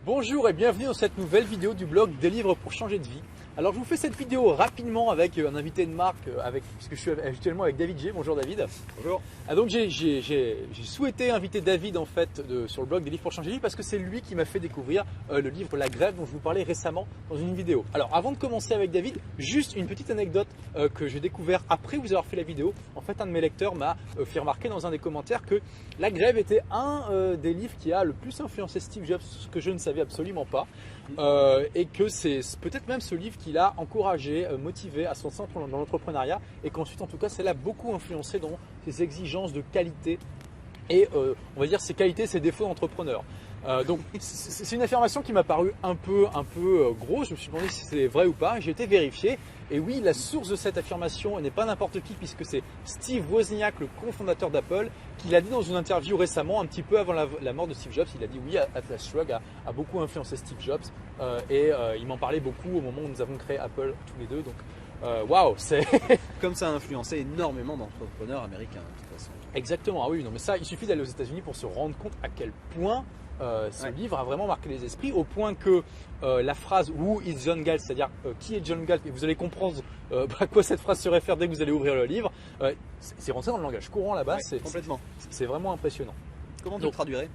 Bonjour et bienvenue dans cette nouvelle vidéo du blog Des livres pour changer de vie. Alors je vous fais cette vidéo rapidement avec un invité de marque, puisque je suis actuellement avec David G. Bonjour David. Bonjour. Donc j'ai souhaité inviter David en fait sur le blog Des livres pour changer de vie parce que c'est lui qui m'a fait découvrir le livre La Grève dont je vous parlais récemment dans une vidéo. Alors avant de commencer avec David, juste une petite anecdote que j'ai découvert après vous avoir fait la vidéo. En fait un de mes lecteurs m'a fait remarquer dans un des commentaires que La Grève était un des livres qui a le plus influencé Steve Jobs, ce que je ne savais absolument pas. Et que c'est peut-être même ce livre qui l'a encouragé, motivé à son centre dans l'entrepreneuriat et qu'ensuite en tout cas ça l'a beaucoup influencé dans ses exigences de qualité et on va dire ses qualités, ses défauts d'entrepreneur. Donc c'est une affirmation qui m'a paru un peu grosse, je me suis demandé si c'était vrai ou pas, j'ai été vérifié et oui, la source de cette affirmation n'est pas n'importe qui puisque c'est Steve Wozniak, le cofondateur d'Apple, qui l'a dit dans une interview récemment, un petit peu avant la mort de Steve Jobs. Il a dit oui, Atlas Shrugged a beaucoup influencé Steve Jobs et il m'en parlait beaucoup au moment où nous avons créé Apple tous les deux. Donc waouh, c'est Comme ça a influencé énormément d'entrepreneurs américains de toute façon. Exactement, ah oui, non mais ça, il suffit d'aller aux États-Unis pour se rendre compte à quel point ce livre a vraiment marqué les esprits, au point que la phrase Who is John Galt, c'est-à-dire qui est John Galt, et vous allez comprendre à quoi cette phrase se réfère dès que vous allez ouvrir le livre, c'est rentré dans le langage courant là-bas, Ouais, complètement. c'est vraiment impressionnant. Comment tu le traduirais?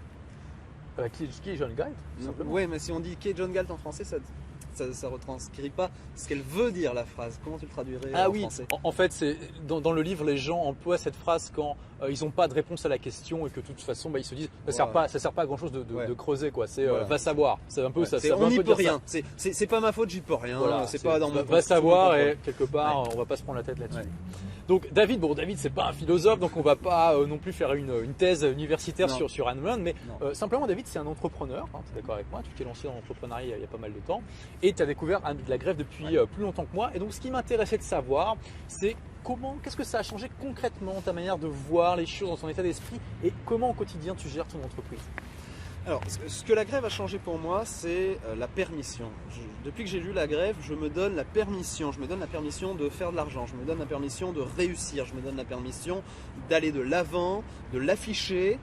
Qui est John Galt, tout simplement. Oui, mais si on dit qui est John Galt en français, ça retranscrit pas ce qu'elle veut dire la phrase. Comment tu le traduirais en français? En fait, c'est dans le livre, les gens emploient cette phrase quand ils n'ont pas de réponse à la question et que de toute façon, ils se disent ça sert pas à grand chose de creuser quoi. C'est va savoir. C'est un peu ça. On n'y peut rien. C'est pas ma faute, j'y peux rien. Voilà, c'est pas dans mon va savoir et quelque part, on va pas se prendre la tête là-dessus. Donc David, c'est pas un philosophe, donc on va pas non plus faire une thèse universitaire sur Ayn Rand, mais simplement David, c'est un entrepreneur. Hein, tu es d'accord avec moi? Tu t'es lancé dans l'entrepreneuriat il y a pas mal de temps. Et tu as découvert La Grève depuis plus longtemps que moi. Et donc, ce qui m'intéressait de savoir, c'est qu'est-ce que ça a changé concrètement ta manière de voir les choses dans ton état d'esprit et comment au quotidien tu gères ton entreprise? Alors, ce que La Grève a changé pour moi, c'est la permission. Depuis que j'ai lu La Grève, je me donne la permission. Je me donne la permission de faire de l'argent. Je me donne la permission de réussir. Je me donne la permission d'aller de l'avant, de l'afficher.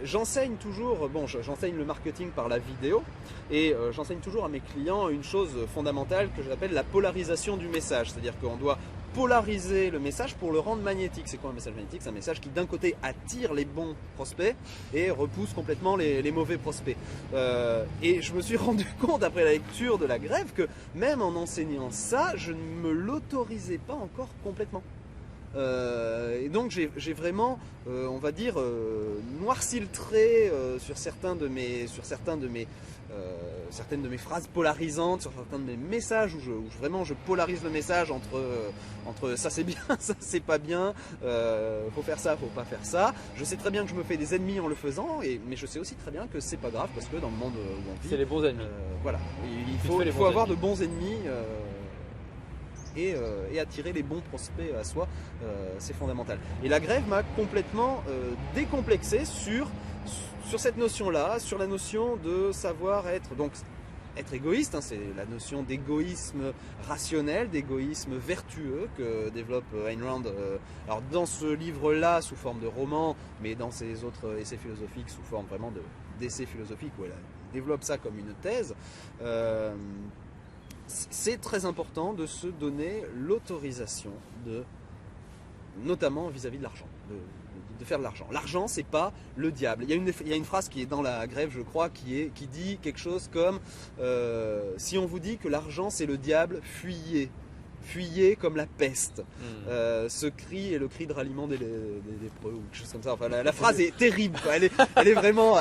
J'enseigne toujours, j'enseigne le marketing par la vidéo et j'enseigne toujours à mes clients une chose fondamentale que j'appelle la polarisation du message. C'est-à-dire qu'on doit polariser le message pour le rendre magnétique. C'est quoi un message magnétique? C'est un message qui d'un côté attire les bons prospects et repousse complètement les mauvais prospects. Et je me suis rendu compte après la lecture de La Grève que même en enseignant ça, je ne me l'autorisais pas encore complètement. Et donc j'ai vraiment, on va dire, noirci le trait sur certaines de mes phrases polarisantes, sur certains de mes messages où vraiment je polarise le message entre ça c'est bien, ça c'est pas bien, faut faire ça, faut pas faire ça. Je sais très bien que je me fais des ennemis en le faisant, mais je sais aussi très bien que c'est pas grave parce que dans le monde où on vit, c'est les bons ennemis. Voilà, il faut avoir de bons ennemis. Et attirer les bons prospects à soi, c'est fondamental. Et La Grève m'a complètement décomplexé sur cette notion-là, sur la notion de savoir être égoïste, hein, c'est la notion d'égoïsme rationnel, d'égoïsme vertueux que développe Ayn Rand. Alors dans ce livre-là sous forme de roman, mais dans ses autres essais philosophiques sous forme vraiment d'essais philosophiques où elle développe ça comme une thèse. C'est très important de se donner l'autorisation notamment vis-à-vis de l'argent, de faire de l'argent. L'argent, c'est pas le diable. Il y a une phrase qui est dans La Grève, je crois, qui dit quelque chose comme si on vous dit que l'argent c'est le diable, fuyez. Fuyez comme la peste. Ce cri est le cri de ralliement des lépreux ou quelque chose comme ça. Enfin, la phrase est terrible, quoi. Elle est vraiment.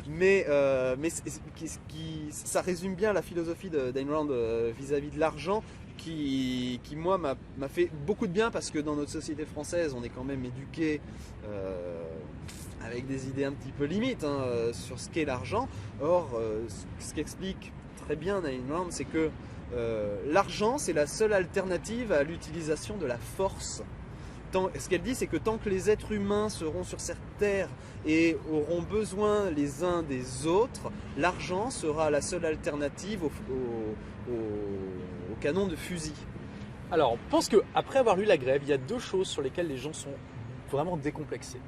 Mais ça résume bien la philosophie d'Ayn Rand vis-à-vis de l'argent, qui moi m'a fait beaucoup de bien parce que dans notre société française, on est quand même éduqué avec des idées un petit peu limites sur ce qu'est l'argent. Or, ce qu'explique très bien Ayn Rand, c'est que l'argent, c'est la seule alternative à l'utilisation de la force. Ce qu'elle dit, c'est que tant que les êtres humains seront sur cette terre et auront besoin les uns des autres, l'argent sera la seule alternative au canon de fusil. Alors, je pense qu'après avoir lu La Grève, il y a deux choses sur lesquelles les gens sont vraiment décomplexés.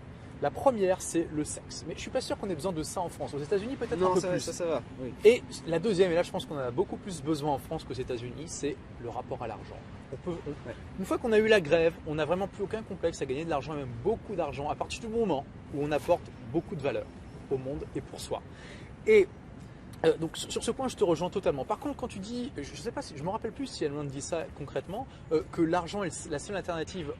La première, c'est le sexe. Mais je suis pas sûr qu'on ait besoin de ça en France. Aux États-Unis, peut-être un Non, peu ça, plus. ça va. Oui. Et la deuxième, et là je pense qu'on en a beaucoup plus besoin en France qu'aux États-Unis, c'est le rapport à l'argent. Une fois qu'on a eu la grève, on n'a vraiment plus aucun complexe à gagner de l'argent, et même beaucoup d'argent, à partir du moment où on apporte beaucoup de valeur au monde et pour soi. Et donc sur ce point, je te rejoins totalement. Par contre, quand tu dis, je sais pas, je me rappelle plus si elle dit ça concrètement, que l'argent est la seule alternative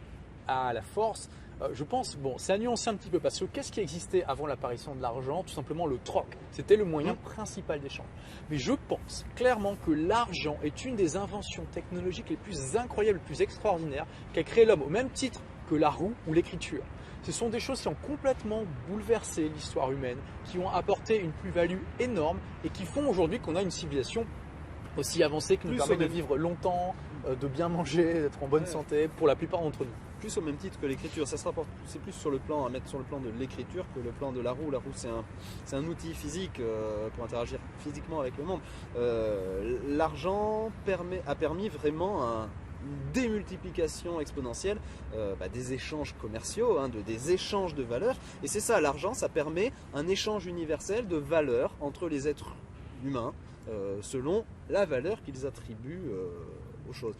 à la force. Je pense, bon, c'est à nuancer un petit peu parce que qu'est-ce qui existait avant l'apparition de l'argent? Tout simplement le troc. C'était le moyen principal d'échange. Mais je pense clairement que l'argent est une des inventions technologiques les plus incroyables, les plus extraordinaires qu'a créé l'homme, au même titre que la roue ou l'écriture. Ce sont des choses qui ont complètement bouleversé l'histoire humaine, qui ont apporté une plus-value énorme et qui font aujourd'hui qu'on a une civilisation aussi avancée qui nous permet de vivre longtemps, de bien manger, d'être en bonne santé pour la plupart d'entre nous. Plus au même titre que l'écriture, ça se rapporte, c'est plus sur le plan, à mettre sur le plan de l'écriture que le plan de la roue. La roue c'est un outil physique pour interagir physiquement avec le monde. L'argent a permis vraiment une démultiplication exponentielle des échanges commerciaux, des échanges de valeurs. Et c'est ça, l'argent, ça permet un échange universel de valeurs entre les êtres humains selon la valeur qu'ils attribuent aux choses.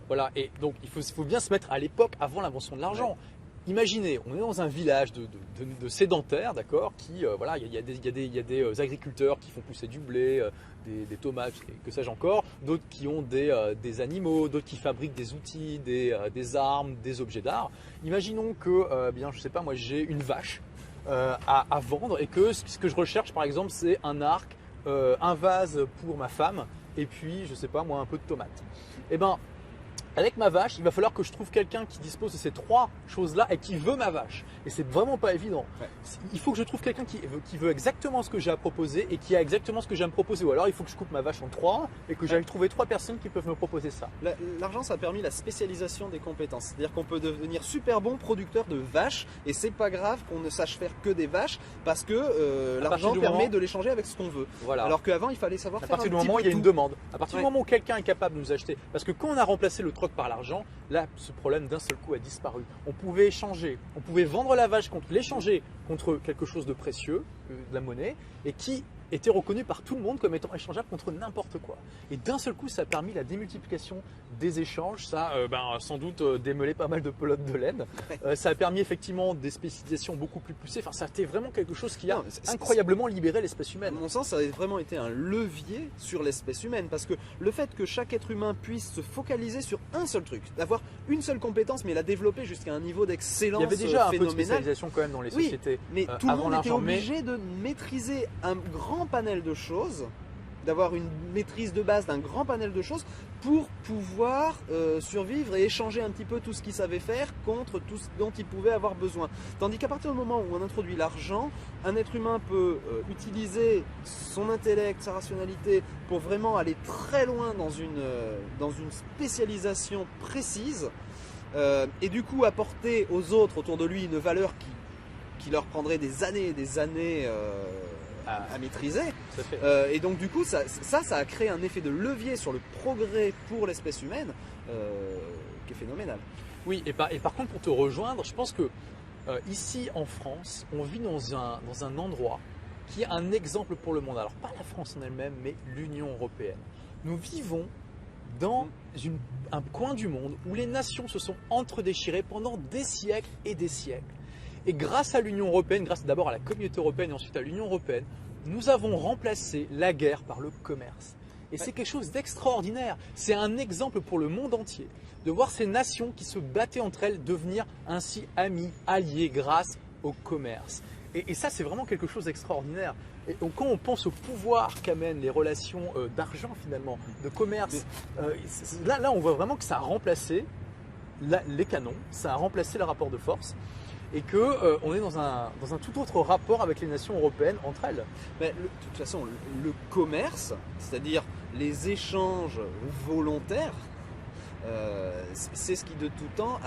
Voilà, et donc il faut bien se mettre à l'époque avant l'invention de l'argent. Ouais. Imaginez, on est dans un village de sédentaires, d'accord, qui, voilà, il y a des agriculteurs qui font pousser du blé, des tomates, que sais-je encore, d'autres qui ont des animaux, d'autres qui fabriquent des outils, des armes, des objets d'art. Imaginons que, bien, je sais pas, moi j'ai une vache à vendre et que ce que je recherche, par exemple, c'est un arc, un vase pour ma femme et puis, je sais pas, moi, un peu de tomates. Eh ben, avec ma vache, il va falloir que je trouve quelqu'un qui dispose de ces trois choses-là et qui veut ma vache. Et c'est vraiment pas évident. Ouais. Il faut que je trouve quelqu'un qui veut exactement ce que j'ai à proposer et qui a exactement ce que j'ai à me proposer. Ou alors il faut que je coupe ma vache en trois et que j'aille trouver trois personnes qui peuvent me proposer ça. L'argent, ça a permis la spécialisation des compétences. C'est-à-dire qu'on peut devenir super bon producteur de vaches et c'est pas grave qu'on ne sache faire que des vaches parce que l'argent permet de l'échanger avec ce qu'on veut. Voilà. Alors qu'avant, il fallait savoir faire un petit peu tout. À partir du moment où il y a une demande, à partir du moment où quelqu'un est capable de nous acheter, parce que quand on a remplacé le troc par l'argent, là, ce problème d'un seul coup a disparu. On pouvait échanger, on pouvait vendre la vache l'échanger contre quelque chose de précieux, de la monnaie, et qui était reconnu par tout le monde comme étant échangeable contre n'importe quoi. Et d'un seul coup, ça a permis la démultiplication des échanges. Ça a sans doute démêlé pas mal de pelotes de laine. Ça a permis effectivement des spécialisations beaucoup plus poussées. Enfin, ça a été vraiment quelque chose qui a incroyablement libéré l'espèce humaine. À mon sens, ça a vraiment été un levier sur l'espèce humaine parce que le fait que chaque être humain puisse se focaliser sur un seul truc, d'avoir une seule compétence mais la développer jusqu'à un niveau d'excellence phénoménal. Il y avait déjà un peu de spécialisation quand même dans les sociétés. Mais tout le monde était obligé de maîtriser un grand panel de choses, d'avoir une maîtrise de base d'un grand panel de choses pour pouvoir survivre et échanger un petit peu tout ce qu'il savait faire contre tout ce dont il pouvait avoir besoin. Tandis qu'à partir du moment où on introduit l'argent, un être humain peut utiliser son intellect, sa rationalité pour vraiment aller très loin dans une spécialisation précise et du coup apporter aux autres autour de lui une valeur qui leur prendrait des années et des années à maîtriser. Et donc du coup ça a créé un effet de levier sur le progrès pour l'espèce humaine qui est phénoménal. Oui, et par contre pour te rejoindre, je pense que ici en France, on vit dans un endroit qui est un exemple pour le monde. Alors pas la France en elle-même, mais l'Union européenne. Nous vivons dans un coin du monde où les nations se sont entre-déchirées pendant des siècles et des siècles. Et grâce à l'Union européenne, grâce d'abord à la communauté européenne et ensuite à l'Union européenne, nous avons remplacé la guerre par le commerce. Et c'est quelque chose d'extraordinaire. C'est un exemple pour le monde entier de voir ces nations qui se battaient entre elles devenir ainsi amis, alliés grâce au commerce. Et ça, c'est vraiment quelque chose d'extraordinaire. Et donc, quand on pense au pouvoir qu'amènent les relations d'argent finalement, de commerce, là, on voit vraiment que ça a remplacé les canons, ça a remplacé le rapport de force. Et qu'on est dans un tout autre rapport avec les nations européennes entre elles. Mais de toute façon, le commerce, c'est-à-dire les échanges volontaires, c'est ce qui de tout temps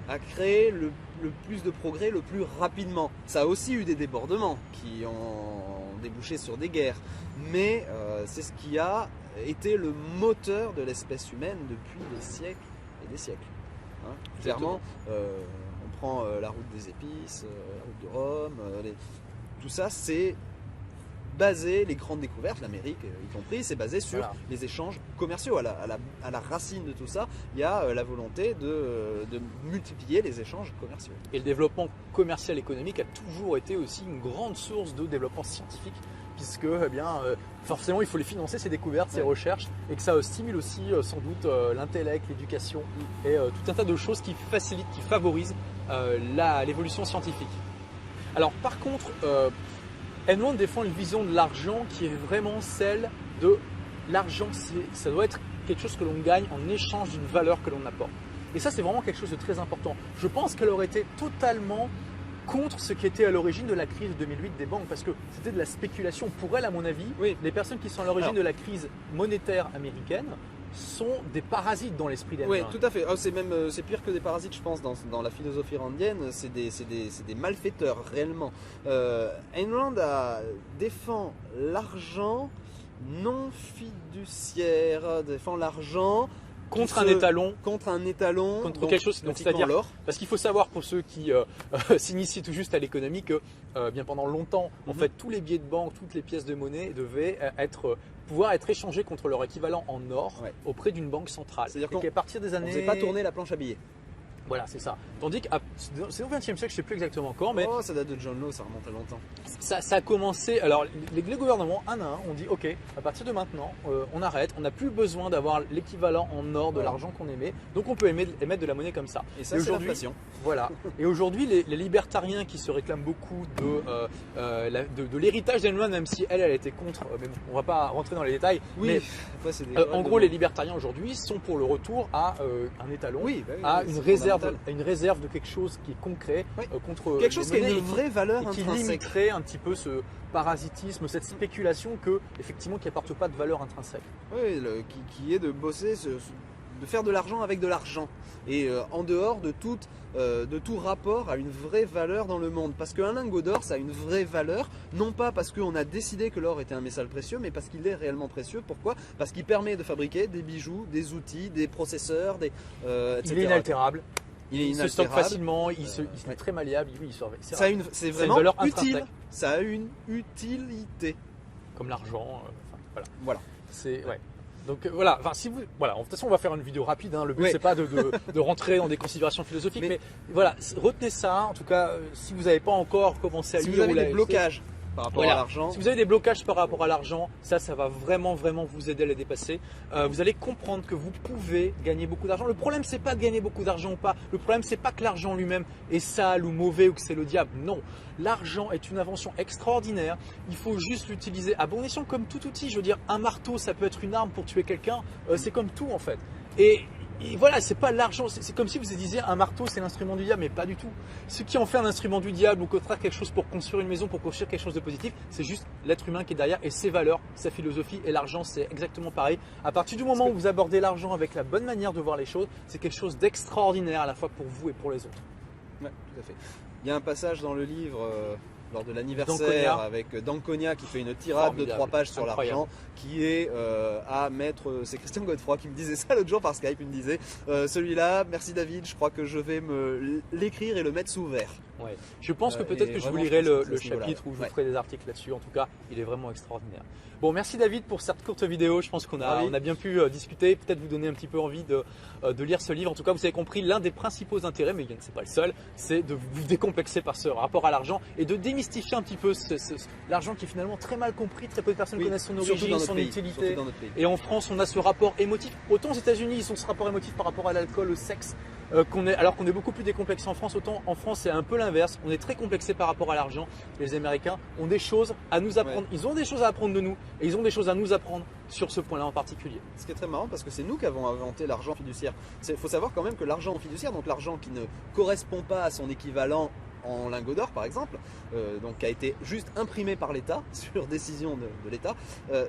a créé le plus de progrès le plus rapidement. Ça a aussi eu des débordements qui ont débouché sur des guerres, mais c'est ce qui a été le moteur de l'espèce humaine depuis des siècles et des siècles. Clairement, prends la route des épices, la route de Rome, tout ça c'est basé, les grandes découvertes, l'Amérique y compris, c'est basé sur les échanges commerciaux. À la racine de tout ça, il y a la volonté de multiplier les échanges commerciaux. Et le développement commercial économique a toujours été aussi une grande source de développement scientifique, puisque forcément il faut les financer, ces découvertes, ces recherches, et que ça stimule aussi sans doute l'intellect, l'éducation et tout un tas de choses qui facilitent, qui favorisent l'évolution scientifique. Alors par contre, Ayn Rand défend une vision de l'argent qui est vraiment celle de l'argent, ça doit être quelque chose que l'on gagne en échange d'une valeur que l'on apporte. Et ça, c'est vraiment quelque chose de très important. Je pense qu'elle aurait été totalement contre ce qui était à l'origine de la crise de 2008 des banques, parce que c'était de la spéculation. Pour elle, à mon avis, les personnes qui sont à l'origine de la crise monétaire américaine sont des parasites dans l'esprit d'Ayn Rand. Oui, tout à fait. Oh, c'est pire que des parasites, je pense, dans la philosophie randienne. C'est des malfaiteurs, réellement. Ayn Rand défend l'argent non fiduciaire, défend l'argent contre un étalon, contre quelque chose, donc c'est-à-dire l'or. Parce qu'il faut savoir pour ceux qui s'initient tout juste à l'économie que bien pendant longtemps, en fait, tous les billets de banque, toutes les pièces de monnaie devaient pouvoir être échangés contre leur équivalent en or auprès d'une banque centrale. C'est-à-dire qu'à partir des années, on ne faisait pas tourner la planche à billets. Voilà, c'est ça. Tandis que c'est au XXe siècle, je ne sais plus exactement quand, mais ça date de John Law, ça remonte à longtemps. Ça a commencé. Alors, les gouvernements, un à un, ont dit ok, à partir de maintenant, on arrête, on n'a plus besoin d'avoir l'équivalent en or de l'argent qu'on émet, donc on peut émettre de la monnaie comme ça. Et ça, c'est l'inflation. Voilà. Et aujourd'hui, les libertariens qui se réclament beaucoup de l'héritage d'Ayn Rand, même si elle était contre, mais bon, on va pas rentrer dans les détails. Oui. Mais Après, en gros, les libertariens aujourd'hui sont pour le retour à un étalon, à une réserve de quelque chose qui est concret contre quelque chose qui a une vraie valeur et qui intrinsèque. limiterait un petit peu ce parasitisme, cette spéculation qui n'apporte pas de valeur intrinsèque. Oui, qui est de bosser, de faire de l'argent avec de l'argent et en dehors de tout rapport à une vraie valeur dans le monde. Parce qu'un lingot d'or, ça a une vraie valeur, non pas parce qu'on a décidé que l'or était un métal précieux, mais parce qu'il est réellement précieux. Pourquoi? Parce qu'il permet de fabriquer des bijoux, des outils, des processeurs, etc. Il est inaltérable. Il se stocke facilement, il est très malléable. C'est vraiment utile. Ça a une utilité. Comme l'argent. Voilà. Donc voilà. Enfin, si vous, voilà. De toute façon, on va faire une vidéo rapide. Le but c'est pas de rentrer dans des considérations philosophiques, mais voilà. Retenez ça. En tout cas, si vous n'avez pas encore commencé à lire, si vous avez des blocages par rapport à l'argent. Si vous avez des blocages par rapport à l'argent, ça va vraiment vous aider à les dépasser. Vous allez comprendre que vous pouvez gagner beaucoup d'argent. Le problème, c'est pas de gagner beaucoup d'argent ou pas. Le problème, c'est pas que l'argent lui-même est sale ou mauvais ou que c'est le diable. Non, l'argent est une invention extraordinaire. Il faut juste l'utiliser à bon escient comme tout outil. Je veux dire, un marteau, ça peut être une arme pour tuer quelqu'un. C'est comme tout en fait. Et voilà, c'est pas l'argent, c'est comme si vous disiez un marteau c'est l'instrument du diable, mais pas du tout. Ce qui en fait un instrument du diable ou contraire quelque chose pour construire une maison, pour construire quelque chose de positif, c'est juste l'être humain qui est derrière et ses valeurs, sa philosophie. Et l'argent c'est exactement pareil. À partir du moment où vous abordez l'argent avec la bonne manière de voir les choses, c'est quelque chose d'extraordinaire à la fois pour vous et pour les autres. Ouais, tout à fait. Il y a un passage dans le livre lors de l'anniversaire avec d'Anconia qui fait une tirade de 3 pages sur l'argent qui est à mettre, c'est Christian Godefroy qui me disait ça l'autre jour par Skype, il me disait celui-là, merci David, je crois que je vais l'écrire et le mettre sous verre. Ouais. Je pense que peut-être que je vous lirai le chapitre où je vous ferai des articles là-dessus. En tout cas, il est vraiment extraordinaire. Bon, merci David pour cette courte vidéo. Je pense qu'on a bien pu discuter, peut-être vous donner un petit peu envie de lire ce livre. En tout cas, vous avez compris l'un des principaux intérêts, mais c'est pas le seul, c'est de vous décomplexer par ce rapport à l'argent et de démystifier un petit peu l'argent qui est finalement très mal compris. Très peu de personnes connaissent son origine, son utilité. Et en France, on a ce rapport émotif. Autant aux États-Unis, ils ont ce rapport émotif par rapport à l'alcool, au sexe. Alors qu'on est beaucoup plus décomplexé en France, autant en France c'est un peu l'inverse, on est très complexé par rapport à l'argent. Les Américains ont des choses à nous apprendre, ils ont des choses à apprendre de nous et ils ont des choses à nous apprendre sur ce point-là en particulier. Ce qui est très marrant parce que c'est nous qui avons inventé l'argent fiduciaire. Il faut savoir quand même que l'argent fiduciaire, donc l'argent qui ne correspond pas à son équivalent en lingots d'or par exemple, donc qui a été juste imprimé par l'État sur décision de l'État,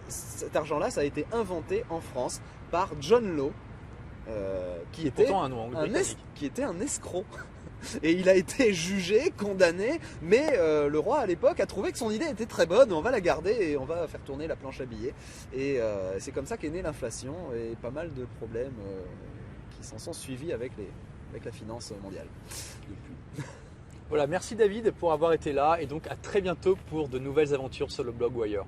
cet argent-là ça a été inventé en France par John Law. Qui était un escroc et il a été jugé, condamné, mais le roi à l'époque a trouvé que son idée était très bonne, on va la garder et on va faire tourner la planche à billets et c'est comme ça qu'est née l'inflation et pas mal de problèmes qui s'en sont suivis avec avec la finance mondiale. Depuis. Voilà, merci David pour avoir été là et donc à très bientôt pour de nouvelles aventures sur le blog Wire.